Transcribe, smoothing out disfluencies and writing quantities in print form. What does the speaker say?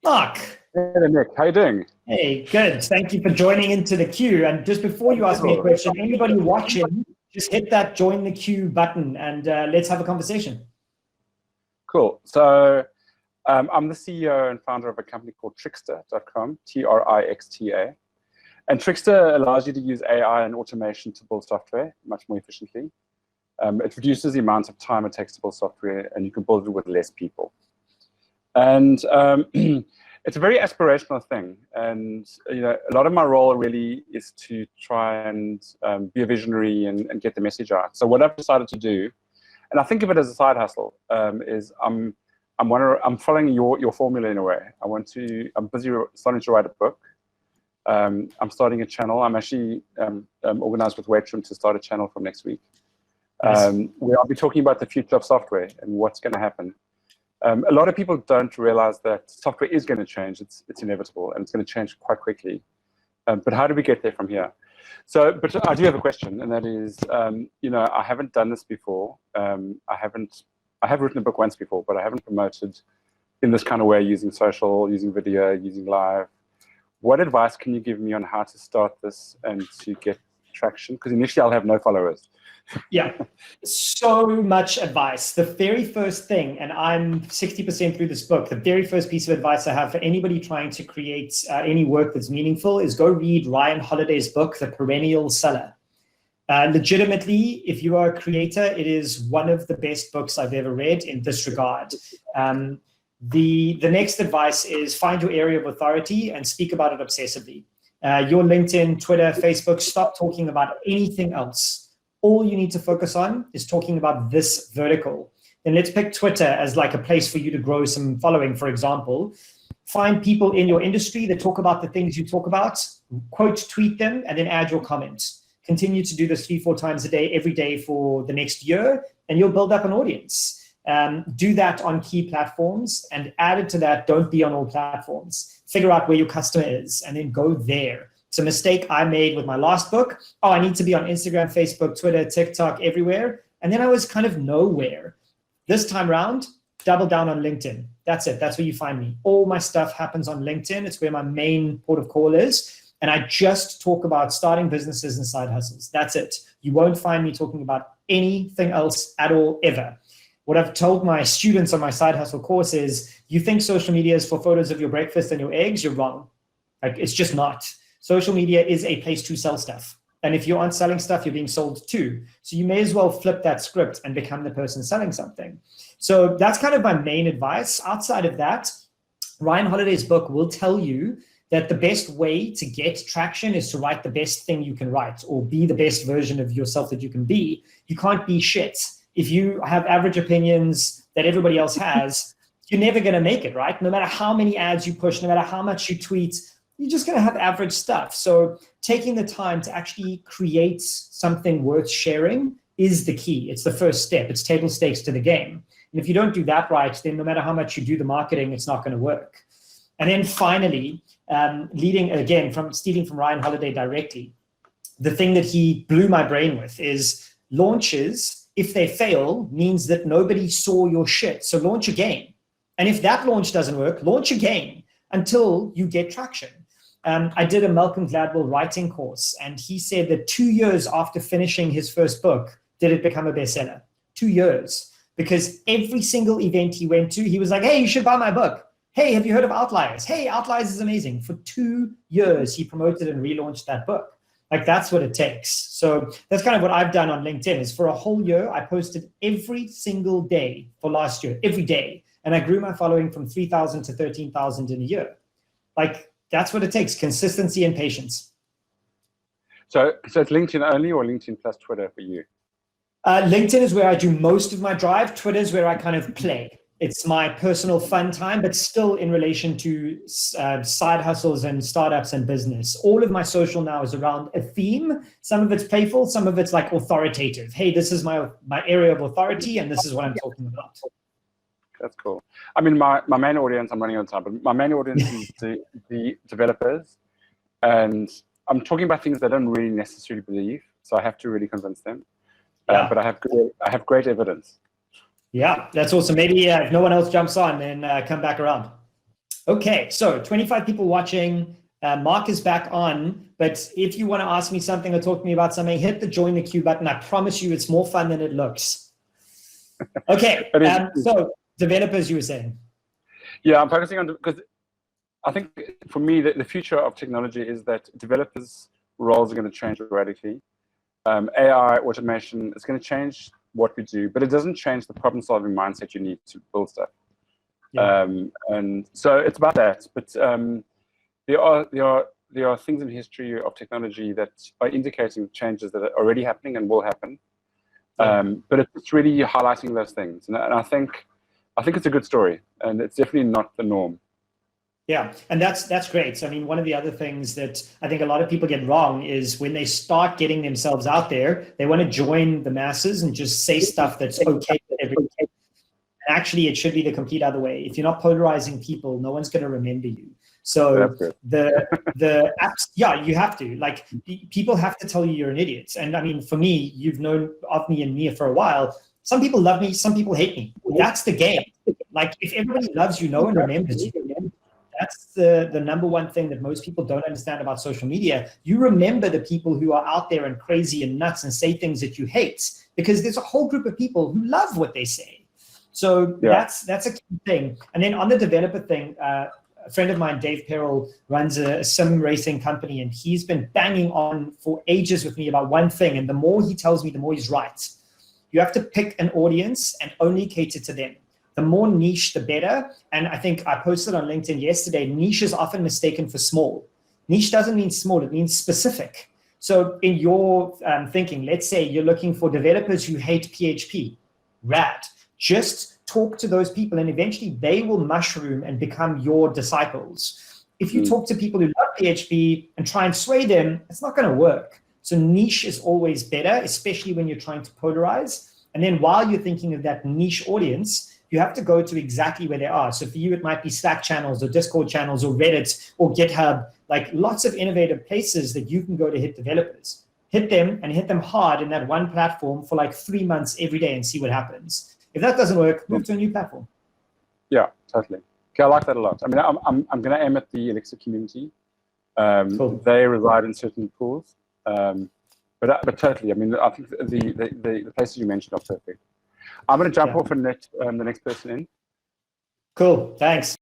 Mark. Hey there, Nick. How you doing? Hey, good. Thank you for joining into the queue. And just before you ask me a question, anybody watching, just hit that join the queue button and let's have a conversation. Cool. So I'm the CEO and founder of a company called Trixta.com, Trixta. And Trixta allows you to use AI and automation to build software much more efficiently. It reduces the amount of time it takes to build software, and you can build it with less people. And it's a very aspirational thing. And a lot of my role really is to try and be a visionary and get the message out. So what I've decided to do, and I think of it as a side hustle, is I'm following your formula in a way. I'm busy starting to write a book. I'm starting a channel. I'm actually organized with Waitroom to start a channel from next week. Where I'll be talking about the future of software and what's going to happen. A lot of people don't realize that software is going to change. It's inevitable, and it's going to change quite quickly. But how do we get there from here? But I do have a question, and that is, I haven't done this before. I have written a book once before, but I haven't promoted in this kind of way, using social, using video, using live. What advice can you give me on how to start this and to get traction? Because initially I'll have no followers. Yeah, so much advice. The very first thing, and I'm 60% through this book, the very first piece of advice I have for anybody trying to create any work that's meaningful is go read Ryan Holiday's book, The Perennial Seller. Legitimately, if you are a creator, it is one of the best books I've ever read in this regard. The next advice is find your area of authority and speak about it obsessively. Your LinkedIn, Twitter, Facebook, stop talking about anything else. All you need to focus on is talking about this vertical. Then let's pick Twitter as like a place for you to grow some following, for example. Find people in your industry that talk about the things you talk about, quote, tweet them, and then add your comments. Continue to do this 3-4 times a day, every day for the next year, and you'll build up an audience. Do that on key platforms, and added to that, don't be on all platforms. Figure out where your customer is, and then go there. It's a mistake I made with my last book. Oh, I need to be on Instagram, Facebook, Twitter, TikTok, everywhere. And then I was kind of nowhere. This time around, double down on LinkedIn. That's it. That's where you find me. All my stuff happens on LinkedIn. It's where my main port of call is. And I just talk about starting businesses and side hustles. That's it. You won't find me talking about anything else at all, ever. What I've told my students on my side hustle course is, you think social media is for photos of your breakfast and your eggs? You're wrong. Like, it's just not. Social media is a place to sell stuff. And if you aren't selling stuff, you're being sold to. So you may as well flip that script and become the person selling something. So that's kind of my main advice. Outside of that, Ryan Holiday's book will tell you that the best way to get traction is to write the best thing you can write, or be the best version of yourself that you can be. You can't be shit. If you have average opinions that everybody else has, you're never going to make it, right? No matter how many ads you push, no matter how much you tweet, you're just going to have average stuff. So taking the time to actually create something worth sharing is the key. It's the first step. It's table stakes to the game. And if you don't do that right, then no matter how much you do the marketing, it's not going to work. And then finally, stealing from Ryan Holiday directly, the thing that he blew my brain with is launches, if they fail, means that nobody saw your shit. So launch again. And if that launch doesn't work, launch again until you get traction. I did a Malcolm Gladwell writing course, and he said that 2 years after finishing his first book, did it become a bestseller. 2 years. Because every single event he went to, he was like, hey, you should buy my book. Hey, have you heard of Outliers? Hey, Outliers is amazing. For 2 years, he promoted and relaunched that book. Like, that's what it takes. So that's kind of what I've done on LinkedIn, is for a whole year, I posted every single day for last year, every day. And I grew my following from 3,000 to 13,000 in a year. Like, that's what it takes, consistency and patience. So it's LinkedIn only, or LinkedIn plus Twitter for you? LinkedIn is where I do most of my drive. Twitter is where I kind of play. It's my personal fun time, but still in relation to side hustles and startups and business. All of my social now is around a theme. Some of it's playful, some of it's like authoritative. Hey, this is my area of authority, and this is what I'm talking about. That's cool. I mean, my main audience, I'm running on time, but my main audience is the developers. And I'm talking about things they don't really necessarily believe. So I have to really convince them. Yeah. But I have great evidence. Yeah, that's awesome. Maybe if no one else jumps on, then come back around. Okay, so 25 people watching. Mark is back on, but if you want to ask me something or talk to me about something, hit the join the queue button. I promise you it's more fun than it looks. Okay, so developers, you were saying. Yeah, I'm focusing on, because I think for me, the future of technology is that developers' roles are going to change radically. AI, automation, it's going to change what we do, but it doesn't change the problem-solving mindset you need to build stuff. Yeah. And so it's about that. But there are things in history of technology that are indicating changes that are already happening and will happen. But it's really highlighting those things, and I think it's a good story, and it's definitely not the norm. Yeah, and that's great. So, I mean, one of the other things that I think a lot of people get wrong is when they start getting themselves out there, they want to join the masses and just say stuff that's okay for everyone. Actually, it should be the complete other way. If you're not polarizing people, no one's going to remember you. So the apps, yeah, you have to. Like, people have to tell you you're an idiot. And I mean, for me, you've known of me and Mia for a while. Some people love me, some people hate me. That's the game. Like, if everybody loves you, no one remembers you. That's the number one thing that most people don't understand about social media. You remember the people who are out there and crazy and nuts and say things that you hate, because there's a whole group of people who love what they say. So that's a key thing. And then on the developer thing, a friend of mine, Dave Perrell, runs a sim racing company, and he's been banging on for ages with me about one thing. And the more he tells me, the more he's right. You have to pick an audience and only cater to them. The more niche, the better. And I think I posted on LinkedIn yesterday, niche is often mistaken for small. Niche doesn't mean small, it means specific. So in your thinking, let's say you're looking for developers who hate PHP. Rad. Just talk to those people, and eventually they will mushroom and become your disciples. If you talk to people who love PHP and try and sway them, it's not going to work. So niche is always better, especially when you're trying to polarize. And then while you're thinking of that niche audience, you have to go to exactly where they are. So for you, it might be Slack channels or Discord channels or Reddit or GitHub, like lots of innovative places that you can go to hit developers. Hit them and hit them hard in that one platform for like 3 months every day and see what happens. If that doesn't work, move to a new platform. Yeah, totally. Okay, I like that a lot. I mean, I'm going to aim at the Elixir community. Cool. They reside in certain pools, but totally. I mean, I think the places you mentioned are perfect. I'm going to jump off and let the next person in. Cool. Thanks.